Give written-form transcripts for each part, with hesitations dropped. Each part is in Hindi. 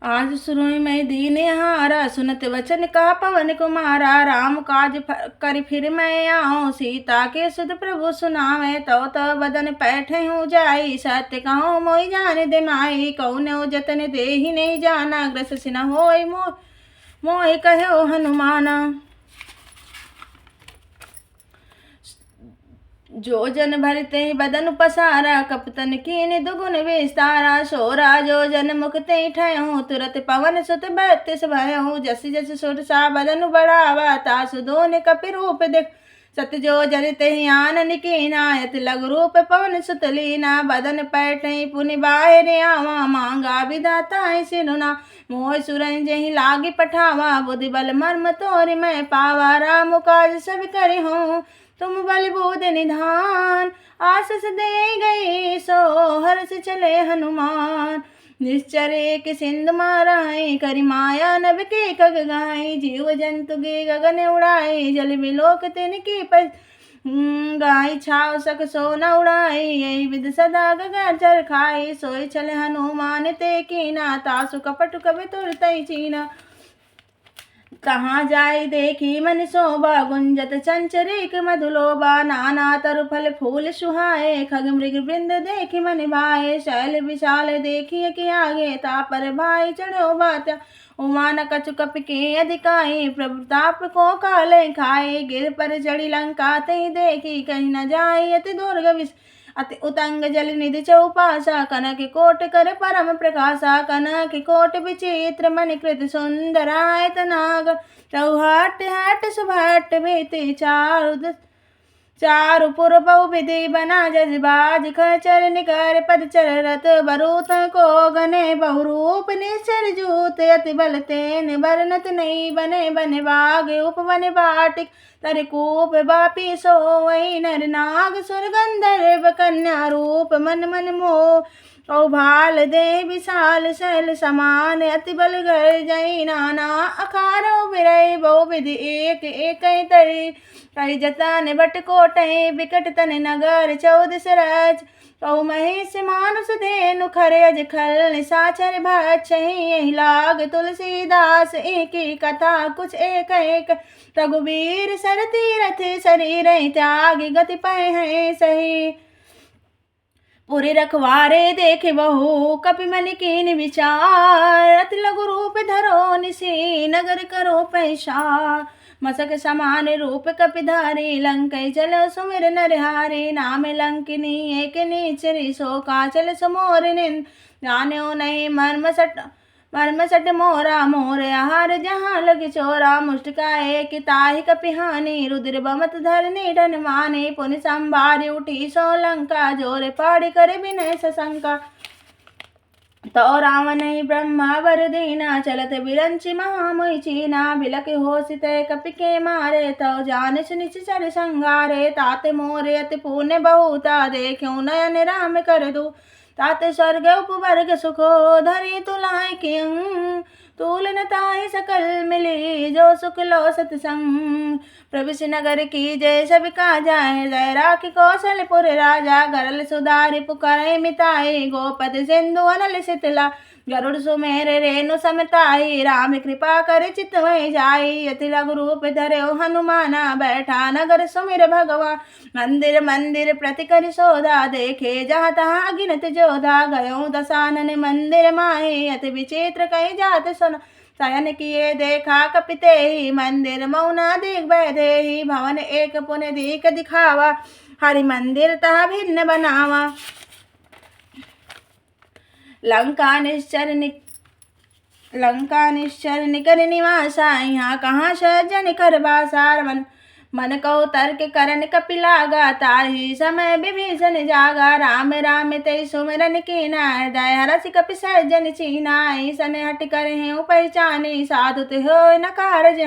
आज सुनुई मैं दीन हारा, सुनत वचन का पवन कुमारा। राम काज कर फिर मैं आऊँ, सीता के सुध प्रभु सुनावे। तो बदन पैठे हूँ जाई, सत्य कहूँ मोई जान दे माई। कौनो जतन दे ही नहीं जाना, ग्रस सिन होई मोहि कहो हनुमाना। जो जन भरते बदन पसारा, कपतन कीन दुगुन विस्तारा। सोरा जो जन मुखते ठहूँ, तुरत पवन सुत 32 भयहूँ। जस जस सुर सा बदन बढ़ावा, तासु दोन कपि रूप देख। सत जो जरिते आनन कीना, यत लघु रूप पवन सुत लीना। बदन पैठई पुनि बाहिर आवा, मांगा विधाता सिनुना। मोह सुरन जहि लागी पठावा, बुद्धि बल मर्म तोरि मैं पावा। राम काज सब करि हूँ, तुम बल बोध निधान। आशीष दे गई सो हर्ष चले हनुमान। निश्चर एक सिंधु माराई, करि माया नभ के कग गाई। जीव जंतु गे गगन उड़ाई, जल बिलोक तिनकी गाय। छाव सक सो न उड़ाई, यही विध सदा गगन चर खाई। सोई चले हनुमान ते कीना, तासु कपट कवि तुरतई चीना। कहाँ जाय देखी मन शोभा, गुंजत चंचरिक मधुलोभा। नाना तरु फल फूल सुहाए, खग मृग वृंद देखी मन भाए। शैल विशाल देखिए कि आगे, तापर भाई चढ़ो बात्या। उमा न कछु कप के अधिकाई, प्रताप को काले खाए। गिर पर चढ़ी लंका तई देखी, कहीं न जाई अति दुर्ग विष। अति उतंग जल निधि चौपासा, कनक कोट कर परम प्रकाशा। कनक कोट विचित्र मणिकृत सुंदरायत नाग। चौहाट हाट सुभाट बेते चारु पुर बहु विधि बना। जजबाज खचर निकर पद चर रत, बरूत को गने बहुरूप निश्चर जूत। अति बल तेन बरनत नहीं, बने बने बाग उपवन बाटिक। तरकूप बापी सो वही नर नाग, सुर गंधर्व कन्या रूप मन मन मोह। कौभाल दे विशाल शैल समान, अति बल घर जई नाना। अखारो बिरई बहु विधि एक एक तरी। कई जतन बट कोटय बिकट तन नगर, 14 राज। कौ महेश मानुष धेनु खरे अज खल, निशाचर भक्षहि यहि लाग। तुलसीदास एकी कथा कुछ एक एक, रघुवीर सर तीरथ शरीर त्याग। गति पै है सही, पुरी रखवारे देखे बहु, कपि मन कीन विचार। अति लघु रूप धरो निसी, नगर करो पैसार। मसक समान रूप कपिधारी, लंकै चलो सुमिर नरहारी। नाम लंकिनी एक नीचरी, सो काचल समोर निन। जान्यो नहीं मर्म सट मोरा, मोर आहार जहाँ लग चोरा। मुष्टिका एक ताहि कपिहानी, रुद्र बमत धरनी ढन माने। पुनि संभारी उठी सो लंका, जोर पाड़ी करे विनय सशंका। तो रावण ब्रह्मा वर दीना, चलत बिरंची महामुई चीना। बिलक होसित कपि के मारे, तो जान निश्चर संगारे। तात मोरे अति पुण्य बहुता, देखो नयन राम कर दू। तात स्वर्ग उपवर्ग सुखो, धरी तुलाय कियं। तूल न ताहि सकल मिली, जो सुख लो सतसंग। प्रविश नगर की जय सब काजा, हृदय राखी कौशलपुर राजा। गरल सुधारि पुकारे मिताई, गोपद सिंधु अनल शीतला। गरुड़ सुमेर रेणु समताई, राम कृपा कर चितवै जाई। अति लघु रूप धर्यो हनुमाना, बैठा नगर सुमिर भगवान। मंदिर मंदिर प्रति कर सोधा, देखे जहाँ तहाँ अगिनत जोधा। गयो दसानन मंदिर माही, अति विचित्र कही जात सुन। शयन किए देखा कपिते ही, मंदिर मौना दिख बैधे। भवन एक पुण्य दीक दिखावा, हरि मंदिर तहा भिन्न बनावा। लंका निश्चर निकर निवासा, यहाँ कहाँ सज्जन कर बासार। मन कहो तर्क करन कपि लागा, ताहि समय विभीषण जागा। राम राम ते सुमिरन कीना, हृदय हरष कपि सज्जन चीना। ईसन हट कर हैं पहचानी, साधु हो न कारज।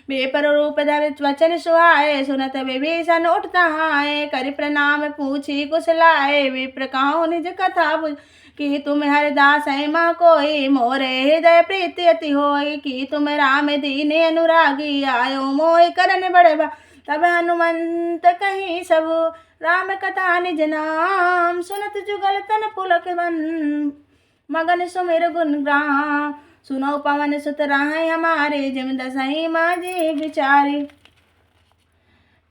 बेपर रूप धर वचन सुहाए, सुनत विभीषण उठ तहाए। करि प्रणाम पूछी कुशलाए, विप्र कहूँ निज कथा बुझ। कि तुम हरदास माँ कोई, मोरे हृदय प्रीति अति होई। कि तुम राम दीन अनुरागी, आयो मोहि करन बड़बा। तब हनुमंत कही सब, राम कथा निज नाम। सुनत जुगल तन पुलक मन, मगन सुमिर गुण ग्राम। सुनो पवन सुत राहे हमारे, जिम दसही माजी बिचारी।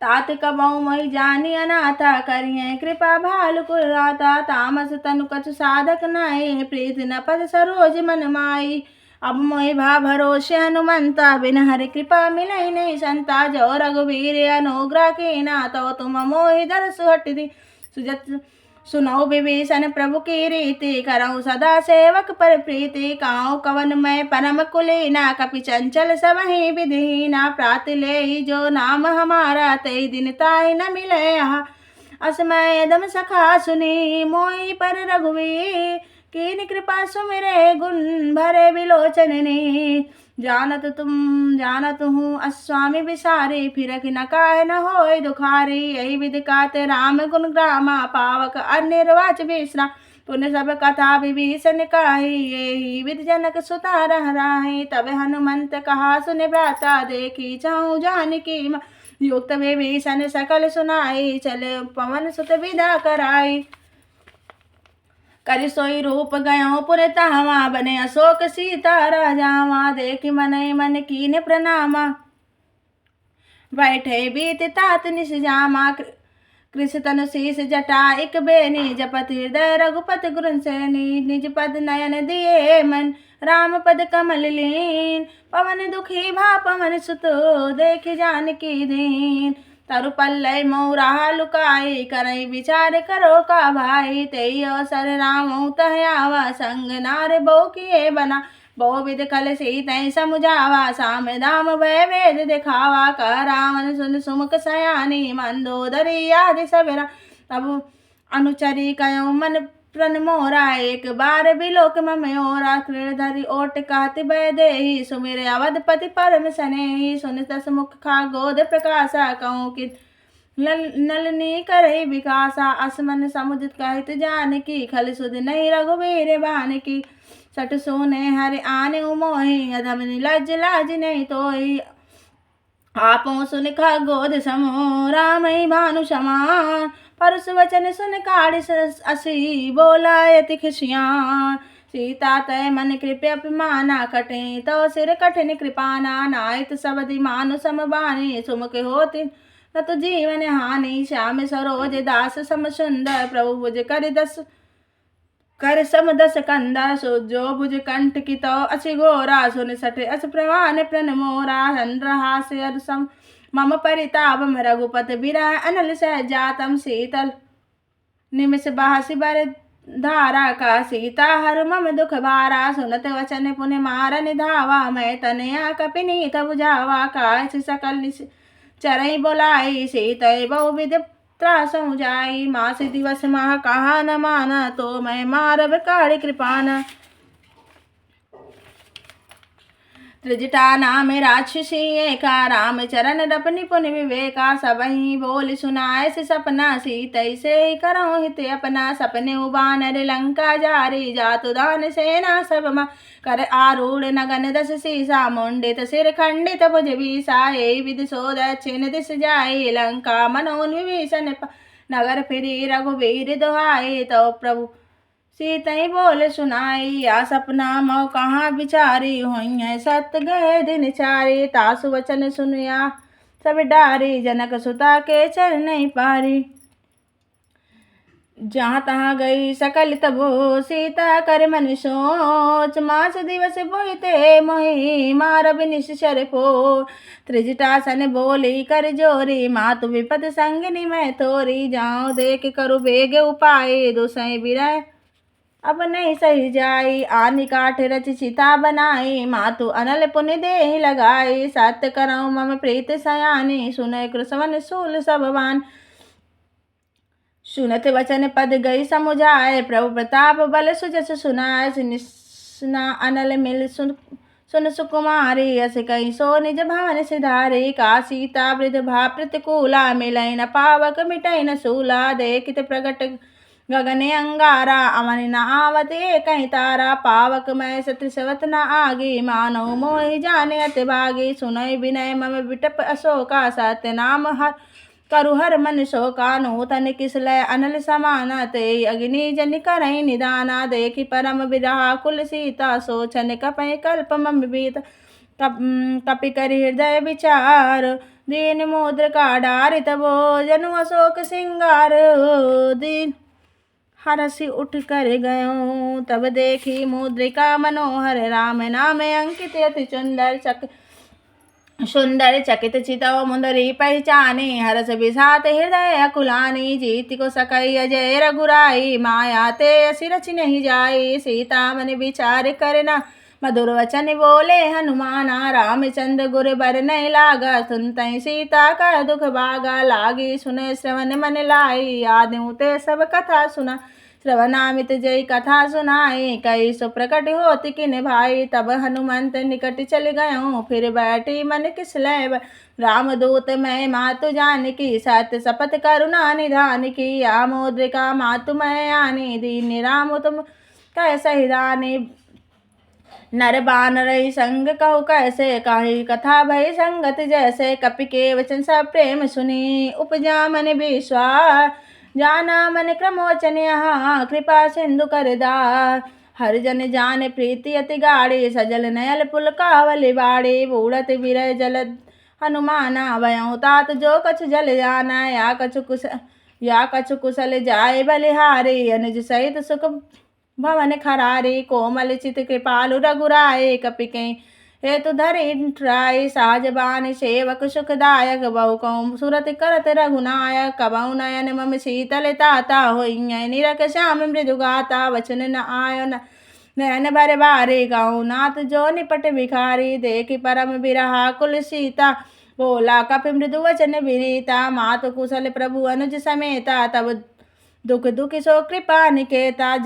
तात कबऊ मई जानी अनाथा, करिए कृपा भालु कुलराता। तामस तनु कछु साधक नाई, प्रीत न पद सरोज मन माई। अब मोहि भा भरोसे हनुमंता, बिन हरि कृपा मिलई नहीं संता। जो रघुवीर अनुग्रह कीना, तो तुम मोहि दरसु हट दी। सुजत सुनौ विभीषण प्रभु की रीति, करऊँ सदा सेवक पर प्रीति। काऊ कवन मैं परम कुलीना, कपि चंचल सबहि विधिहीना। प्रात ले जो नाम हमारा, तई दिन ताहि न मिले आहा। असमय दम सखा सुनी, मोहि पर रघुवीर। कीन कृपा सुमिरे, गुण भरे बिलोचननी। जानत हूँ अस्वामी विसारी, फिरक न काहे न होय दुखारी। यही विधि काते राम गुण ग्रामा, पावक अनिर्वाच विश्राम। पुण्य सब कथा विभीषण काही, यही विधि जनक सुता रही। तब हनुमंत कहा सुनि भ्राता, देखी चाहूँ जानकी माँ। युक्त विभीषण सकल सुनाई, चले पवन सुत विदा कराई। कर सोई रूप गयो पुर तावा, बने अशोक सीता राजावा। देख मन मन कीन प्रणामा, बैठे बीत तात निस जामा। कृष तनु शीस जटा इक बेनी, जपत हृदय रघुपति गुरु सैनी। निज पद नयन दिए मन, राम पद कमल लीन। पवन दुखी भा पवन सुत, देख जानकी दीन। तरु पल्लय मोरा लुकाई, करई विचार करो का भाई। तेई अवसर राम तह आवा, संग नार बो किए बना। बहु विध कल सीतै समुझावा, साम दाम भय भेद दिखावा। कह रावण सुन सुमुख सयानी, मंदोदरी आदि सबरा। तब अनुचरी कयो मन प्रण मोरा, एक बार बिलोक ममयोरा। धरि ओट कहत भय देहि, सुमिर अवधपति परम सनेहि। सुन तस मुख खागोद प्रकाशा, कहूँ कि नलनी करहि विकासा। असमन समुदित कहित जानकी, खल सुध नहीं रघुवीर बानकी। सट सोने हरि आने मोहि, अधम लज लाज नहीं तोहि। आपो सुन खागोद समो, रामहि भानु समान। परस वचन सुन काढ़ि असी, बोला यति खिसियान। सीता तय मन कृपया अपमाना, कटे तो सिर कठिन कृपाना। नायत सबदि मानु समबानी, सुमुख होति तत जीवन हानि। श्याम सरोज दास सम सुंदर, प्रभु भुज कर सम दस कंदा। सो जो भुज कंठ की तो असि घोरा, सुन सठे अस प्रवान प्रण मोरा। हास्य सम मम परितापम, रघुपत बिरह अनल सहजातम। शीतल निमिष बासी बर धारा, का सीता हर मम दुख भारा। सुनत वचन पुनि मारन धावा, मैं तनया कपिनीत बुझावा। काश सकल चरई बोलाई, सीतय बहुविध त्रासउ जाई। मास दिवस माह कहा न माना, तो मैं मारब काढ़ि कृपाना। त्रिजटा नाम राक्षसी एका, राम चरण रपनि पुनि विवेका। सबहि बोल सुनाए से सपना, सीतै से करऊँ हित अपना। सपने बानर लंका जारी, जातु दान सेना सब मा। कर आरूढ़ नगन दस सीसा, मुंडित सिर खंडित भुज बीसा। यही विधि सो दक्षिण दिस जाई, लंका मनोन विभीषण। नगर फिरी रघुवीर दुहाई, तो प्रभु सीतई बोल सुनाई। या सपना मऊ कहाँ बिचारी, हुई है सत गए दिन चारी। तासु वचन सुनिया सब डारी, जनक सुता के चल नहीं पारी। जहाँ तहाँ गई सकल तबो, सीता कर मन सोच। मास दिवस बोईते मोहि, मारब निश्चर पो। त्रिजटासन बोली कर जोरी, मातु विपद संगिनी मैं तोरी। जाऊँ देख करु बेग उपाय, दुसई बिरह अब नहीं सही जाई। आनि काठ रच चिता बनाई, मातु अनल पुनि देहि लगाई। सत्य करऊँ मम प्रीत सयानी, सुनय कृसवन सूल सब बान। सुनत वचन पद गई समुझाए, प्रभु प्रताप बल सुजस सुनाय। निस्ना अनल मिल सुन सुकुमारी, अस कई सो निज भवन सिधारी। का सीता वृद्ध भा प्रतिकूला, मिलई न पावक मिटई न सूला। देखित प्रगट गगने अंगारा, अमन न आवत कहीं तारा। पावक मैं सत्रिसवत न आगी, मानो मोहि जाने अति भागी। सुनय विनय मम विटप अशोका, सत्य नाम हर करु हर मन सो कानो तन किसलय अनल समाना ते अग्नि जन करई निदाना देखी परम विरहा कुल सीता सोचन कपय कल्प मम बीत कपि कर हृदय विचार दीन मुद्र का डार तबो जनु अशोक सिंगार दीन हरसी उठ कर गयो तब देखी मुद्रिका मनोहर राम नाम अंकित अति सुंदर चकित चितव मुंदरी पहचानी हरस बिसात हृदय अकुलानी जीत को सकई अजय रघुराई माया ते असि रच नहीं जाई सीता मन विचार करना मधुर वचन बोले हनुमाना रामचंद्र गुर बर नहीं लागा सुनतई सीता का दुख भागा लागी सुने श्रवण मन लाई आदि ते सब कथा सुना श्रवणामित जय कथा सुनाई कई सो प्रकट होती किन भाई तब हनुमंत निकट चल गयो फिर बैठी मन किसलय रामदूत मैं मातु जान की सत्य शपथ करुणा निधान की आमोद्रिका मातु मैं आनी दीन राम तुम कैसे हिदानी नर बान रही संग कहु कैसे कही कथा भई संगत जैसे कपि के वचन सब प्रेम सुनी उपजा मन विश्वास जाना मन क्रमोचन यहाँ कृपा सिंधु कर दार हर जन जान प्रीति अति गाड़ी सजल नयल पुल कावली बाड़ी बूढ़त विरय जल हनुमाना भयउ तात जो कछ जल जाना या कछु कुशल जाय बलिहारी अनुज सहित सुख भवन खरारी कोमल चित कृपालु रघुराय कपि के हेतु धरि ट्राई साजबान सेवक सुखदायक बहु कौम सुरत करत रघुनायक कबऊ नयन मम शीतल ताता होई निरख श्याम मृदु गाता वचन न आय नयन भर बारे गाँव नाथ जो निपट भिखारी देखी परम बिरहा कुल सीता बोला कपि मृदु वचन विरीता मातु कुशल प्रभु अनुज समेता तब दुख दुखी सो कृपा निकेता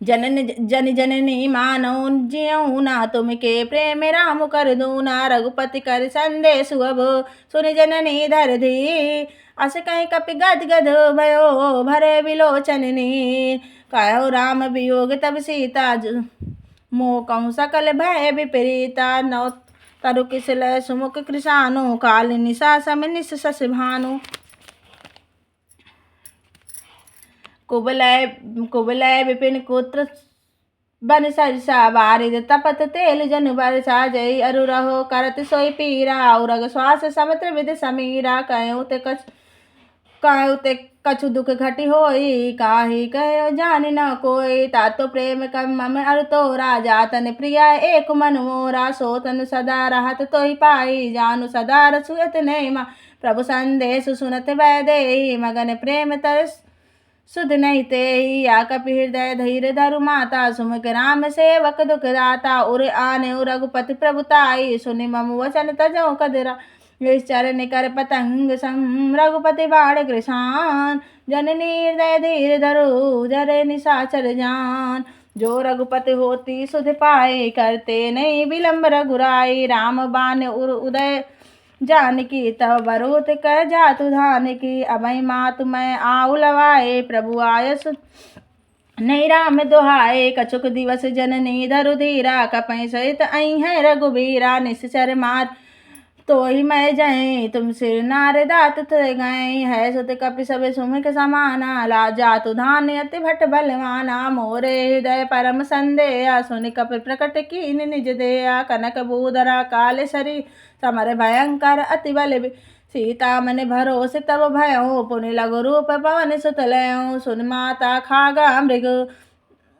जन जननी मानो जियऊ ना तुम के प्रेम राम कर दूना रघुपति कर संदेश अब सुन जननी धर धी अस कहीं कपि गद गद भयो भरे विलोचननी कहो राम वियोग तब सीता मोह कहूँ सकल भय विपरीता नौ तरु किसल सुमुख कृषानु काल निशा सम निश शश भानु कुबलय विपिन कुत्र बन सरसा बारिद तपत तेल जन बरसा जय अरु रहो करत सोई पीरा उरग श्वास समुद्र विद समीरा कहु ते कछु दुख घटी होई काहि कहो जान न कोई तातो प्रेम कम मम अरु तोरा जातन प्रिया एक मन मोरा सोतन सदा रहत तोहि पाई जानु सदा रसुयत नहीं मा प्रभु संदेश सुनत वैदेही मगन प्रेम तरस सुध नहीं ते या कपि हृदय धीर धरु माता सुमुख राम सेवक दुख दाता उर आने रघुपति प्रभुताई सुनि मम वचन तजो कदरा चरण कर पतंग सम रघुपति बाण कृषान जननी हृदय धीर धरु जरे निशाचर जान जो रघुपति होती सुध पाए करते नहीं विलंब रघुराई राम बाण उदय जानकी तब बरोत कह जातु धान की अभय मातु मैं आउ लवाए प्रभु आयस नहीं राम दोहाए कछुक दिवस जननी धरु धीरा कपय सहित आई है रघुबीरा निश्चर मार तो ही मैं जय तुम सिर नारे दात गए है सुत कपि सब सुमुख समाना ला जातु धान अति भट बलवाना मोरे हृदय परम संदेया सुनि कपि प्रकट कीन निज देया कनक बूधरा काल सरी समर भयंकर अति बल सीता मन भरोसे तब भयो पुनि लघु रूप पवन सुत लयो सुन माता खागा मृग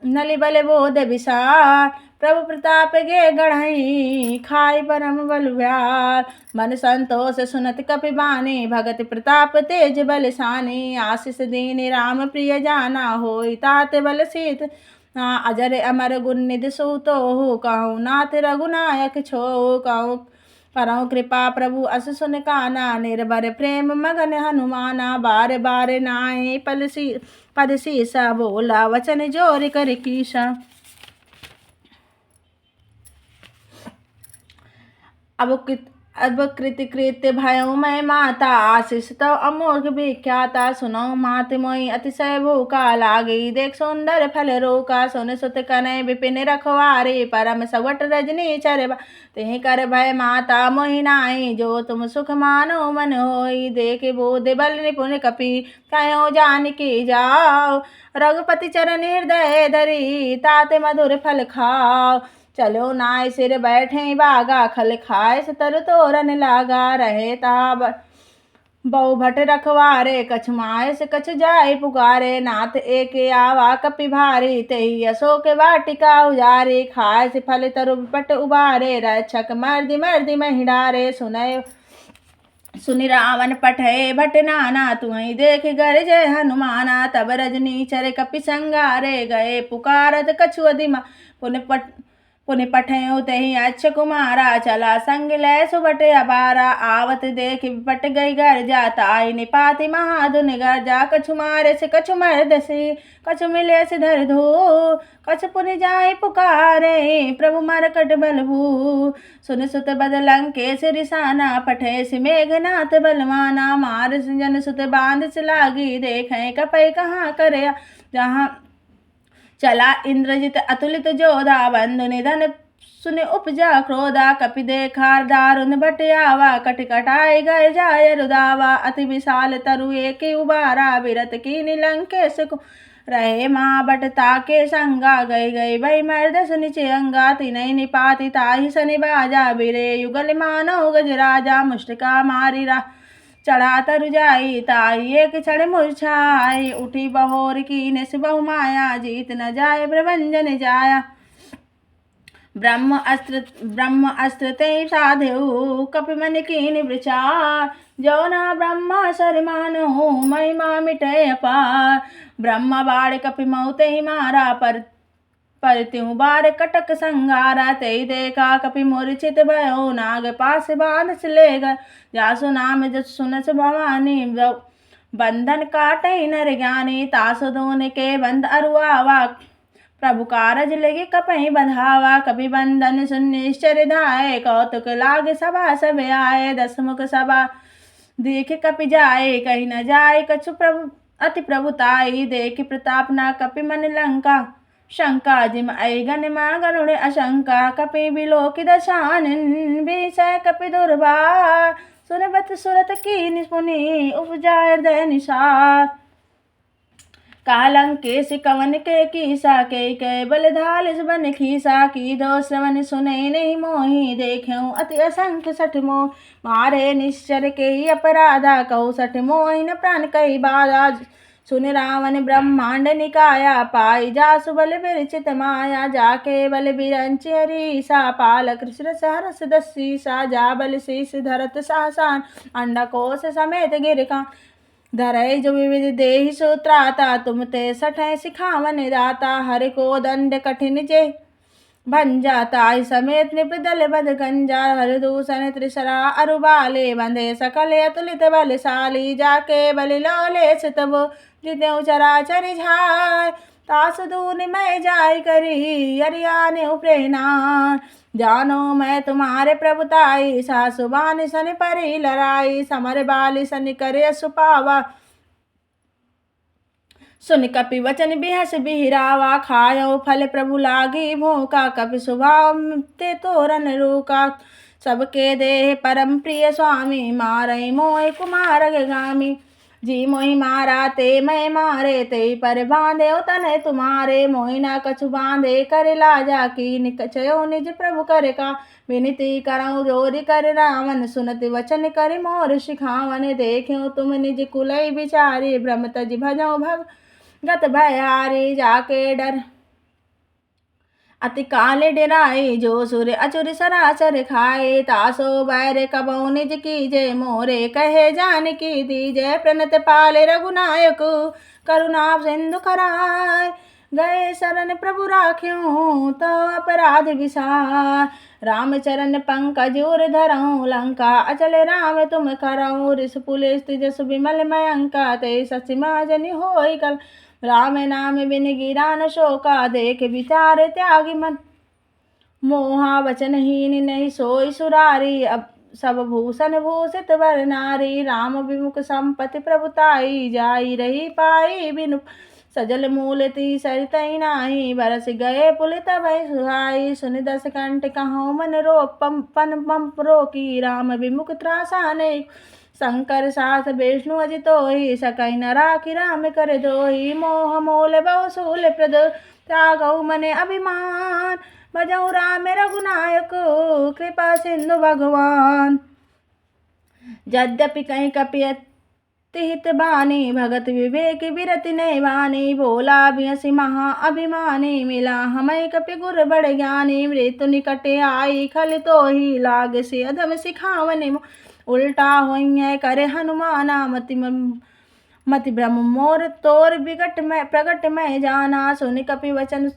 नली बल बोध विशाल प्रभु प्रताप गे गढ़ई खाई परम बल व्याल मन संतोष सुनत कपि बानी भगत प्रताप तेज बलशानी आशीष दीन राम प्रिय जाना होई तात बल सीत अजर अमर गुण निधि सूतो हो कहूँ नाथ रघुनायक छो कहूँ करऊँ कृपा प्रभु अस सुन काना निर्भर प्रेम मगन हनुमाना बार बार नाय पद सीसा बोला वचन जोर कर कीसा। अब कृत्य भयो मैं माता, आशीष तो अमोघ विख्याता। सुनो मात मोई अतिशय भूखा, लागी देख सुंदर फल रोका। सुन सुत कने विपिन रखवारी, परम सवट रजनी चरबा। तिहि कर भय माता मोहि नाई, जो तुम सुख मानो मन होई। देख बोध बल निपुण कपि, कहो जानकी जाओ। रघुपति चरण हृदय धरी, ताते मधुर फल खाओ। चलो नाय सिर बैठे बागा, खल खाए तर तोरन लागा। रहे ताब बहु भट रखवारे, कछ माय से कछ जाय पुकारे। नाथ एक आवा कपि भारी, तेहि अशोक वाटिका उजारी। खाए से फल तरु पट उबारे, रक्षक मर्दि मर्दि महिडारे। सुनि रावण पठे भट नाना, तुहि देख गर जय हनुमाना। तब रजनी चर कपि संगारे, गए पुकारत कछु अधिमा। पुनि पठयु तहि अच्छ कुमारा, चला संग लय सुबट अबारा। आवत देख विपट गई गर्जा, ताई निपाति महाधुन गर्जा। कछु मारे से कछु मर्दसी, कछु मिले से धर धू। कछु पुनि जाय पुकारे, प्रभु मरकट बलभू। सुन सुत बदलंकेश रिसाना, पठे से मेघनाथ बलवाना। मार जन सुत बांध से लागी, देखें कपै कहाँ करे। जहाँ चला इंद्रजित अतुलित जोधा, बंधु निधन सुनि उपजा क्रोधा। कपि देखा दारुण भट आवा, कट कटाई गए जाय रुदावा। अति विशाल तरु एक उबारा, विरत की निलंकेश को। रहे माँ बट ताके संगा, गई गई भई मर्द सुनि चियंगा। तिनहि निपाति ताहि सनि बाजा, बिरे युगल मानव गजराजा। मुष्टिका मारी रा चढ़ा तरु जाई, ताई एक क्षण मूर्छाई। उठी बहोर कीने से बहु माया, जीत न जाय प्रभंजन जाया। ब्रह्म अस्त्र ते साधु, कपि मन कीन विचार। जो ना ब्रह्मा सर मानो, महिमा मिटे अपार। ब्रह्म बाण कपि मऊ तेहि मारा, पर त्यों बार कटक संगारा। तेहि देखा कपि मूर्छित भयो, नाग पास बांध से ले गए। जासु नाम जस सुनस भवानी, बंधन काटै नर ज्ञानी। तासु दोन के बंध अरुआवा, प्रभु कारज लगे कपहि बंधावा। कपि बंधन सुन निश्चर धाये, कौतुक लाग सभा सब आए। दसमुख सभा देख कपि जाए, कही न जाए कछु प्रभु अति प्रभुताई। देख प्रताप न कपि मन लंका, शंका जिम ऐगन मा गरुण अशंका। कपि बिलोकि दशानन, विषय कपि दुर्बार। सुनबत सुरत की निपुनि, उपजाय हृदय निसार। कालंकेश कवन के कीसा, के बल धाल बन खीसा। की दो श्रवण सुने नहीं मोहि, देख्यऊ अति असंख्य सठ मोह। मारे निश्चर के ही अपराधा, कहु सठ मोहि न प्राण कही बाधा। सुन रावण ब्रह्मांड निकाया, पाई जासु बल विरचित माया। जाके बल बिरंच हरीसा, पाल कृष्ण सहरस दसीसा। जा बल शीस धरत सासान, अंडकोश समेत गिरका। धरय जो विविध देहि सूत्राता, तुम ते सठय सिखावन दाता। हरि को दंड कठिन जे भंजाता, समेत निपदल बद गंजा। हर दूषण त्रिशरा अरुबाले, बंधे सकल अतुलित बलशाली। जाके बलि लोले तब जितेऊ चराचर झाय। तासु दून मैं जाय करी, अरियाने प्रेरणा। जानो मैं तुम्हारे प्रभुताई, सासुबान सन परी लड़ाई। समर बाली सन करे सुपावा, सुन कपि वचन बिहस बिहरावा। खायो फल प्रभु लागी भूखा, कपि स्वभाव ते तोरन रूका। सबके देह परम प्रिय स्वामी, मारई मोय कुमार गामी। जी मोहि मारा ते मैं मारे, ते पर बांधे तने तुम्हारे। मोहि न कछु बांधे कर लाजा, की निकचयो निज प्रभु कर का। विनती करऊँ जोरि कर रावण, सुनति वचन कर मोर शिखावन। देख्यो तुम निज कुलई बिचारी, भ्रम तज भजो भगत भयारी। जाके डर अति काले डेराए, जो सुर अचुर सरासर खाए। तासो बैर कबौ निज कीजे, मोरे कहे जानकी दीजे। प्रणत पाले रघुनायक, करुणा सिंधु कराय। गए शरण प्रभु राख्यूं, तो अपराध विसार। रामचरण पंकज उर धरऊं, लंका अचल राम तुम करऊं। ऋष पुलिस जस विमल मयंका, ते सचिमा जनि होई कल। राम नाम बिन गिरा न शोका, देख विचार त्यागी मन। मोहा वचनहीन नहीं सोई सुरारी। अब सब भूषण भूषित वर नारी, राम विमुख संपत्ति प्रभुताई, जाई रही पाई बिनु सजल मूलति सरितई नाही, बरस गए पुलित भय सुहाई, सुनि दस कंठ कहो मन रो पन रोकी, राम विमुख त्रासाने शंकर सास विष्णु अजितोहि, सकई न राखी राम कर दोहि, मोह मोल बहुसूल प्रद त्यागौ मने अभिमान, भजऊ राम रघुनायक कृपा सिंधु भगवान। यद्यपि कहीं कपियत हित बानी, भगत विवेक बिरति नहीं वानी, भोला बियसी महा अभिमानी, मिला हमें कपि गुर बड़ ज्ञानी, मृत्यु निकटे आई खल तो ही, लाग से अधम सिखावने उल्टा होइए करे हनुमाना, मति ब्रह्म मोर तोर विकट में प्रगट में जाना, सुनि कपि वचन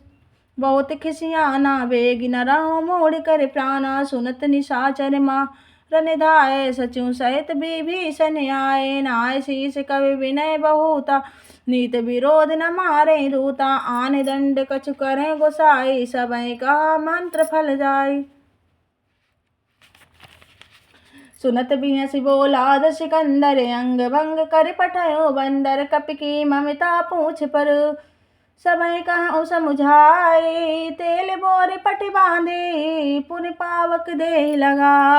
बहुत खिसियाना, बेग न रहो मोड़ कर प्राणा, सुनत निशाचर माँ रनिधाय, सचु सहित विभीषण आए, नाय शीस कवि विनय बहुता, नीत विरोध न मारे दूता, आन दंड कछु करें गोसाई, सबई का मंत्र फल जाई। सुनत बिहसि बोला सिकंदर, अंग भंग कर पठयो बंदर, कपि की ममता पूछ पर सबई कहूँ समुझाई, तेल बोरे पट बांधे पुन पावक दे लगा।